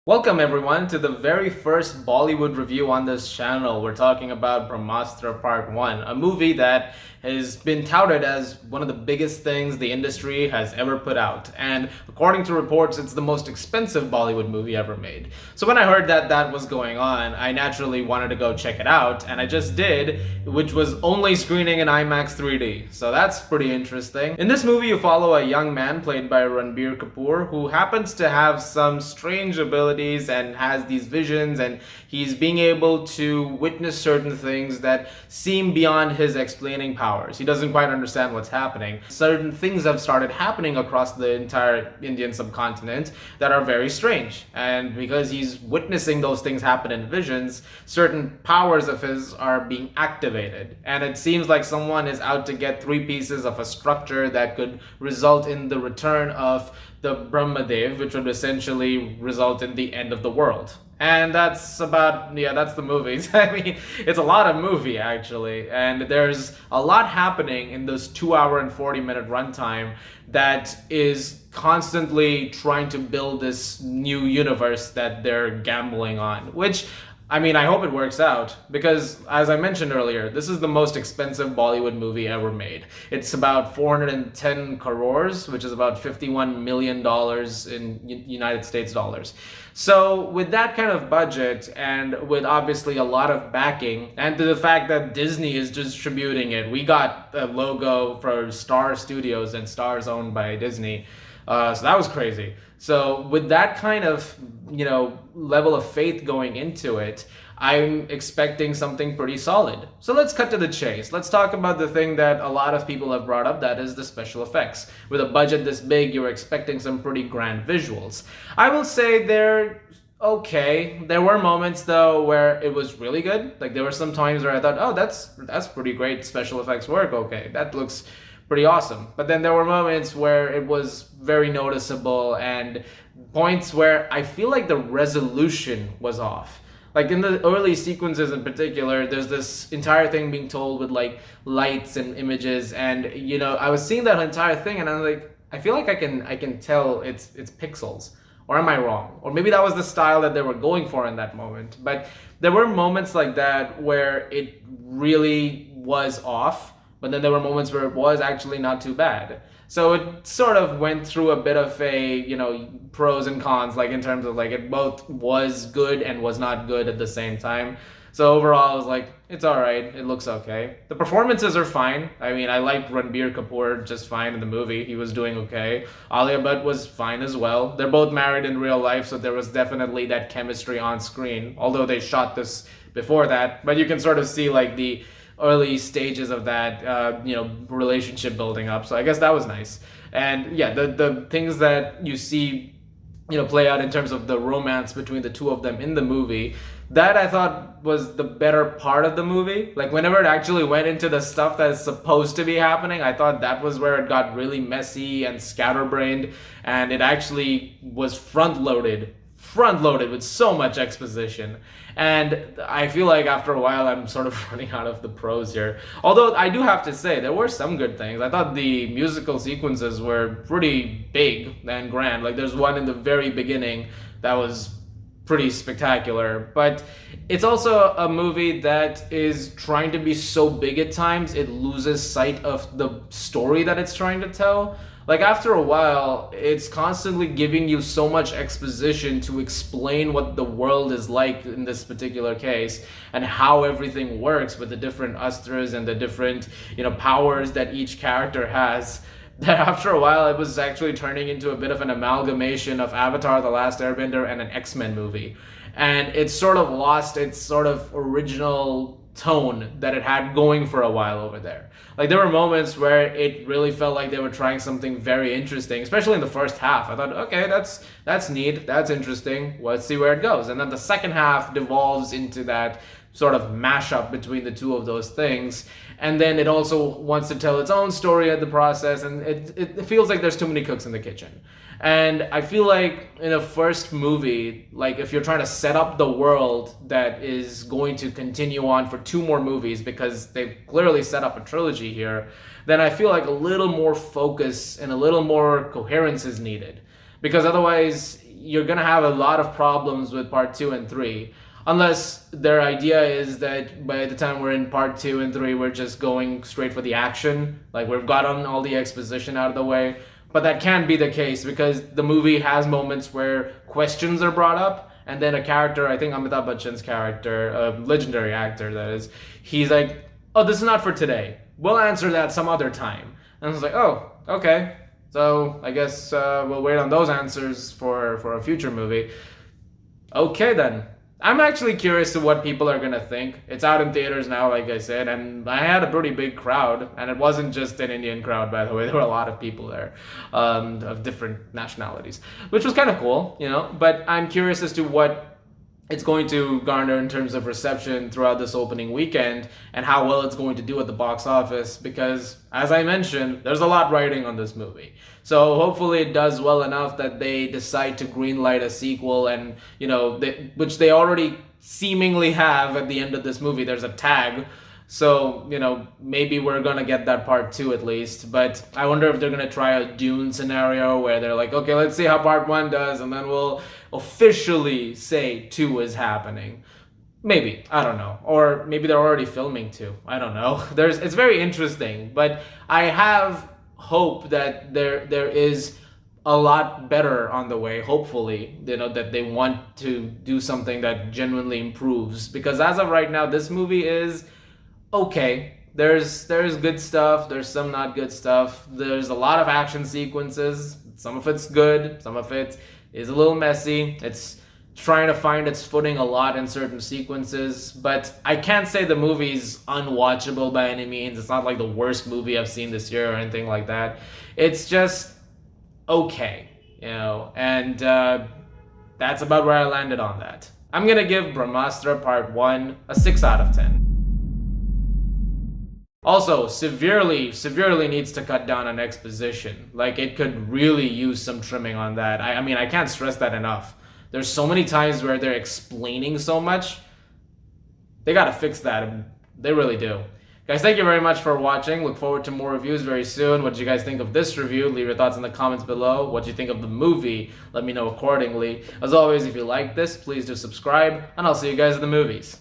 Welcome everyone to the very first Bollywood review on this channel. We're talking about Brahmastra Part 1, a movie that has been touted as one of the biggest things the industry has ever put out. And according to reports, it's the most expensive Bollywood movie ever made. So when I heard that that was going on, I naturally wanted to go check it out, and I just did, which was only screening in IMAX 3D. So that's pretty interesting. In this movie, you follow a young man played by Ranbir Kapoor who happens to have some strange abilities and has these visions, and he's being able to witness certain things that seem beyond his explaining powers. He doesn't quite understand what's happening. Certain things have started happening across the entire Indian subcontinent that are very strange. And because he's witnessing those things happen in visions, certain powers of his are being activated. And it seems like someone is out to get three pieces of a structure that could result in the return of the Brahmadev, which would essentially result in the end of the world. And that's about, that's the movies. I mean, it's a lot of movie actually. And there's a lot happening in this 2 hour and 40-minute runtime that is constantly trying to build this new universe that they're gambling on, which I mean, I hope it works out because, as I mentioned earlier, this is the most expensive Bollywood movie ever made. It's about 410 crores, which is about $51 million in United States dollars. So with that kind of budget and with obviously a lot of backing and to the fact that Disney is distributing it, we got a logo for Star Studios, and Star is owned by Disney. So that was crazy. So with that kind of, level of faith going into it, I'm expecting something pretty solid. So let's cut to the chase. Let's talk about the thing that a lot of people have brought up, that is the special effects. With a budget this big, you're expecting some pretty grand visuals. I will say they're okay. There were moments though where it was really good. Like there were some times where I thought, oh, that's pretty great special effects work. Okay, that looks pretty awesome. But then there were moments where it was very noticeable and points where I feel like the resolution was off. Like in the early sequences in particular, there's this entire thing being told with like lights and images, and I was seeing that entire thing and I'm like, I feel like I can tell it's pixels. Or am I wrong? Or maybe that was the style that they were going for in that moment. But there were moments like that where it really was off, but then there were moments where it was actually not too bad. So it sort of went through a bit of a, pros and cons, like in terms of like it both was good and was not good at the same time. So overall, I was like, it's all right. It looks okay. The performances are fine. I mean, I like Ranbir Kapoor just fine in the movie. He was doing okay. Alia Bhatt was fine as well. They're both married in real life, so there was definitely that chemistry on screen, although they shot this before that. But you can sort of see like the early stages of that, relationship building up. So I guess that was nice. And yeah, the things that you see, play out in terms of the romance between the two of them in the movie, that I thought was the better part of the movie. Like whenever it actually went into the stuff that is supposed to be happening, I thought that was where it got really messy and scatterbrained, and it actually was front loaded with so much exposition. And I feel like after a while I'm sort of running out of the pros here. Although I do have to say there were some good things. I thought the musical sequences were pretty big and grand. Like there's one in the very beginning that was pretty spectacular, but it's also a movie that is trying to be so big at times it loses sight of the story that it's trying to tell. Like after a while, it's constantly giving you so much exposition to explain what the world is like in this particular case and how everything works with the different astras and the different, powers that each character has, that after a while it was actually turning into a bit of an amalgamation of Avatar: The Last Airbender and an X-Men movie. And it sort of lost its sort of original tone that it had going for a while over there. Like there were moments where it really felt like they were trying something very interesting, especially in the first half. I thought, okay, that's neat, that's interesting, let's see where it goes. And then the second half devolves into that sort of mashup between the two of those things. And then it also wants to tell its own story at the process, and it feels like there's too many cooks in the kitchen. And I feel like in a first movie, like if you're trying to set up the world that is going to continue on for two more movies, because they've clearly set up a trilogy here, then I feel like a little more focus and a little more coherence is needed. Because otherwise, you're gonna have a lot of problems with part 2 and 3. Unless their idea is that by the time we're in part 2 and 3, we're just going straight for the action. Like, we've gotten all the exposition out of the way. But that can't be the case because the movie has moments where questions are brought up, and then a character, I think Amitabh Bachchan's character, a legendary actor that is, he's like, oh, this is not for today. We'll answer that some other time. And I was like, oh, okay. So I guess we'll wait on those answers for a future movie. Okay, then. I'm actually curious to what people are gonna think. It's out in theaters now, like I said, and I had a pretty big crowd, and it wasn't just an Indian crowd, by the way. There were a lot of people there, of different nationalities, which was kind of cool, you know. But I'm curious as to what it's going to garner in terms of reception throughout this opening weekend and how well it's going to do at the box office, because as I mentioned, there's a lot riding on this movie. So hopefully it does well enough that they decide to greenlight a sequel, and which they already seemingly have at the end of this movie. There's a tag. So, maybe we're gonna get that part 2 at least, but I wonder if they're gonna try a Dune scenario where they're like, okay, let's see how part 1 does, and then we'll officially say 2 is happening. Maybe, I don't know. Or maybe they're already filming 2. I don't know. It's very interesting, but I have hope that there is a lot better on the way, hopefully, that they want to do something that genuinely improves, because as of right now, this movie is okay. There's good stuff, there's some not good stuff. There's a lot of action sequences. Some of it's good, some of it is a little messy. It's trying to find its footing a lot in certain sequences, but I can't say the movie's unwatchable by any means. It's not like the worst movie I've seen this year or anything like that. It's just okay, and that's about where I landed on that. I'm gonna give Brahmastra Part 1 a 6 out of 10. Also, severely needs to cut down on exposition. Like, it could really use some trimming on that. I mean, I can't stress that enough. There's so many times where they're explaining so much. They gotta fix that. They really do. Guys, thank you very much for watching. Look forward to more reviews very soon. What did you guys think of this review? Leave your thoughts in the comments below. What do you think of the movie? Let me know accordingly. As always, if you like this, please do subscribe, and I'll see you guys in the movies.